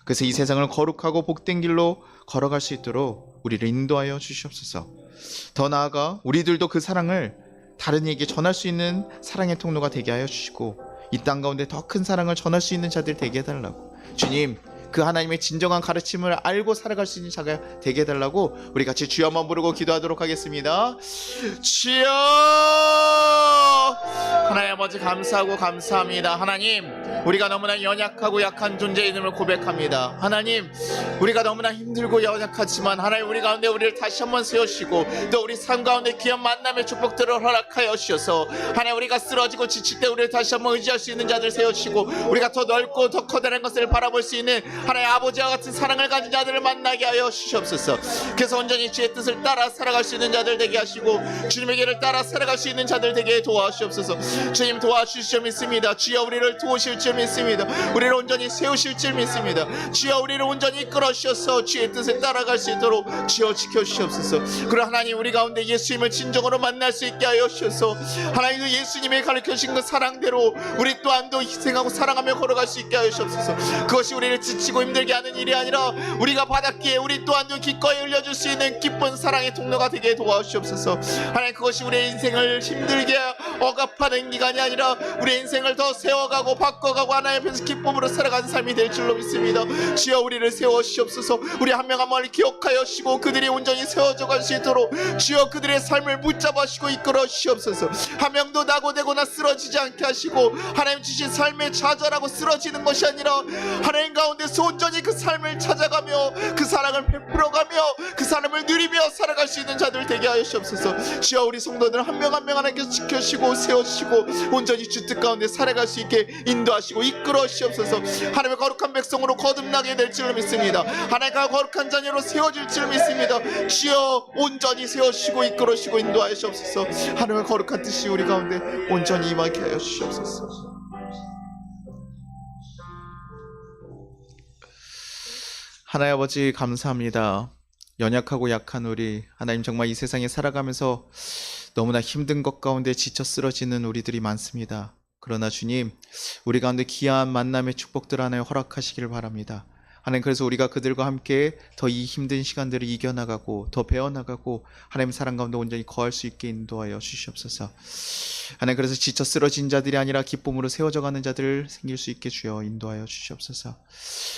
그래서 이 세상을 거룩하고 복된 길로 걸어갈 수 있도록 우리를 인도하여 주시옵소서. 더 나아가 우리들도 그 사랑을 다른 이에게 전할 수 있는 사랑의 통로가 되게 하여 주시고 이 땅 가운데 더 큰 사랑을 전할 수 있는 자들 되게 해달라고, 주님, 그 하나님의 진정한 가르침을 알고 살아갈 수 있는 자가 되게 해달라고 우리 같이 주여만 부르고 기도하도록 하겠습니다. 주여! 하나님 아버지, 감사하고 감사합니다. 하나님, 우리가 너무나 연약하고 약한 존재임을 고백합니다. 하나님, 우리가 너무나 힘들고 연약하지만 하나님, 우리 가운데 우리를 다시 한번 세우시고 또 우리 삶 가운데 귀한 만남의 축복들을 허락하여 주셔서 하나님, 우리가 쓰러지고 지칠 때 우리를 다시 한번 의지할 수 있는 자들 세우시고 우리가 더 넓고 더 커다란 것을 바라볼 수 있는 하나님 아버지와 같은 사랑을 가진 자들을 만나게 하여 주시옵소서. 그래서 온전히 주의 뜻을 따라 살아갈 수 있는 자들 되게 하시고 주님의 길을 따라 살아갈 수 있는 자들 되게 도와주시옵소서. 주님, 도와주실 줄 믿습니다. 주여, 우리를 도우실 줄 믿습니다. 우리를 온전히 세우실 줄 믿습니다. 주여, 우리를 온전히 이끌어 주셔서 주의 뜻을 따라갈 수 있도록 주여 지켜주시옵소서. 그러나 하나님, 우리 가운데 예수님을 진정으로 만날 수 있게 하여 주셔서 하나님, 예수님이 가르쳐주신 그 사랑대로 우리 또한도 희생하고 사랑하며 걸어갈 수 있게 하여 주옵소서. 그것이 우리를 지치고 힘들게 하는 일이 아니라 우리가 받았기에 우리 또한도 기꺼이 흘려줄 수 있는 기쁜 사랑의 통로가 되게 도와주시옵소서. 하나님, 그것이 우리의 인생을 힘들게 억압하는 기간이 아니라 우리의 인생을 더 세워가고 바꿔가고 하나님 앞에서 기쁨으로 살아가는 삶이 될 줄로 믿습니다. 주여, 우리를 세워주시옵소서. 우리 한 명 한 명을 기억하여 주시고 그들이 온전히 세워져 갈 수 있도록 주여, 그들의 삶을 붙잡아 주시고 이끌어 주시옵소서. 한 명도 낙오되거나 쓰러지지 않게 하시고 하나님 주신 삶에 좌절하고 쓰러지는 것이 아니라 하나님 가운데서 온전히 그 삶을 찾아가며 그 사랑을 베풀어가며 그 사람을 누리며 살아갈 수 있는 자들 되게 하여 주옵소서. 주여, 우리 성도들 한 명 한 명 하나님께서 지켜주시고 세워주시고 온전히 주 뜻 가운데 살아갈 수 있게 인도하시고 이끌어 주시옵소서. 하나님의 거룩한 백성으로 거듭나게 될 줄로 믿습니다. 하나님과 거룩한 자녀로 세워질 줄 믿습니다. 주여, 온전히 세워주시고 이끌어 주시고 인도하여 주옵소서. 하나님의 거룩한 뜻이 우리 가운데 온전히 임하게 하여 주시옵소서. 하나님 아버지, 감사합니다. 연약하고 약한 우리 하나님, 정말 이 세상에 살아가면서 너무나 힘든 것 가운데 지쳐 쓰러지는 우리들이 많습니다. 그러나 주님, 우리 가운데 귀한 만남의 축복들 하나에 허락하시기를 바랍니다. 하나님, 그래서 우리가 그들과 함께 더 이 힘든 시간들을 이겨나가고 더 배워나가고 하나님 사랑 가운데 온전히 거할 수 있게 인도하여 주시옵소서. 하나님, 그래서 지쳐 쓰러진 자들이 아니라 기쁨으로 세워져가는 자들 생길 수 있게 주여 인도하여 주시옵소서.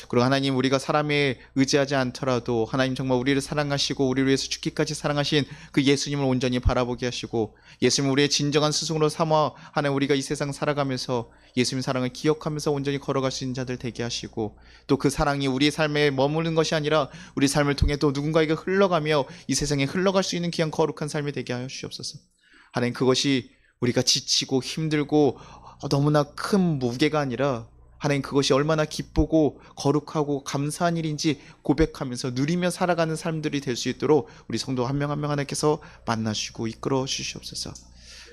그리고 하나님, 우리가 사람에 의지하지 않더라도 하나님 정말 우리를 사랑하시고 우리를 위해서 죽기까지 사랑하신 그 예수님을 온전히 바라보게 하시고 예수님 우리의 진정한 스승으로 삼아 하나님, 우리가 이 세상 살아가면서 예수님 사랑을 기억하면서 온전히 걸어갈 수 있는 자들 되게 하시고 또 그 사랑이 우리의 삶에 머무르는 것이 아니라 우리 삶을 통해 또 누군가에게 흘러가며 이 세상에 흘러갈 수 있는 귀한 거룩한 삶이 되게 하여 주시옵소서. 하나님, 그것이 우리가 지치고 힘들고 너무나 큰 무게가 아니라 하나님, 그것이 얼마나 기쁘고 거룩하고 감사한 일인지 고백하면서 누리며 살아가는 삶들이 될 수 있도록 우리 성도 한 명 한 명 하나님께서 만나시고 이끌어 주시옵소서.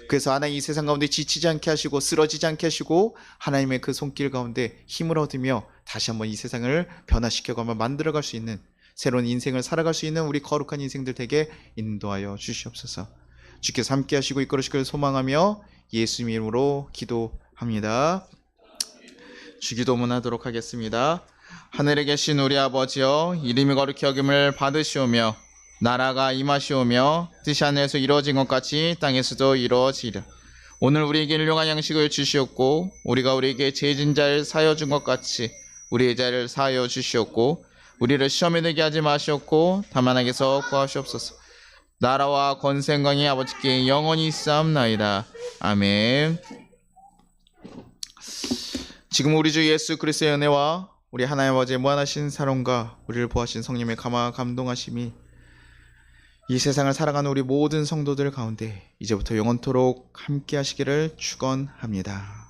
그래서 하나님, 이 세상 가운데 지치지 않게 하시고 쓰러지지 않게 하시고 하나님의 그 손길 가운데 힘을 얻으며 다시 한번 이 세상을 변화시켜가며 만들어갈 수 있는 새로운 인생을 살아갈 수 있는 우리 거룩한 인생들 되게 인도하여 주시옵소서. 주께서 함께 하시고 이끌어 주시기를 소망하며 예수님 이름으로 기도합니다. 주기도문 하도록 하겠습니다. 하늘에 계신 우리 아버지여, 이름이 거룩히 여김을 받으시오며 나라가 임하시오며 뜻이 하늘에서 이루어진 것 같이 땅에서도 이루어지리라. 오늘 우리에게 일용할 양식을 주시옵고 우리가 우리에게 죄진 자를 사하여 준 것 같이 우리의 죄를 사하여 주시옵고 우리를 시험에 들게 하지 마시옵고 다만 악에서 구하시옵소서. 나라와 권세 영광이 아버지께 영원히 있사옵나이다. 아멘. 지금 우리 주 예수 그리스도의 은혜와 우리 하나님 아버지의 무한하신 사랑과 우리를 보호하신 성령의 감동하심이 이 세상을 살아가는 우리 모든 성도들 가운데 이제부터 영원토록 함께 하시기를 축원합니다.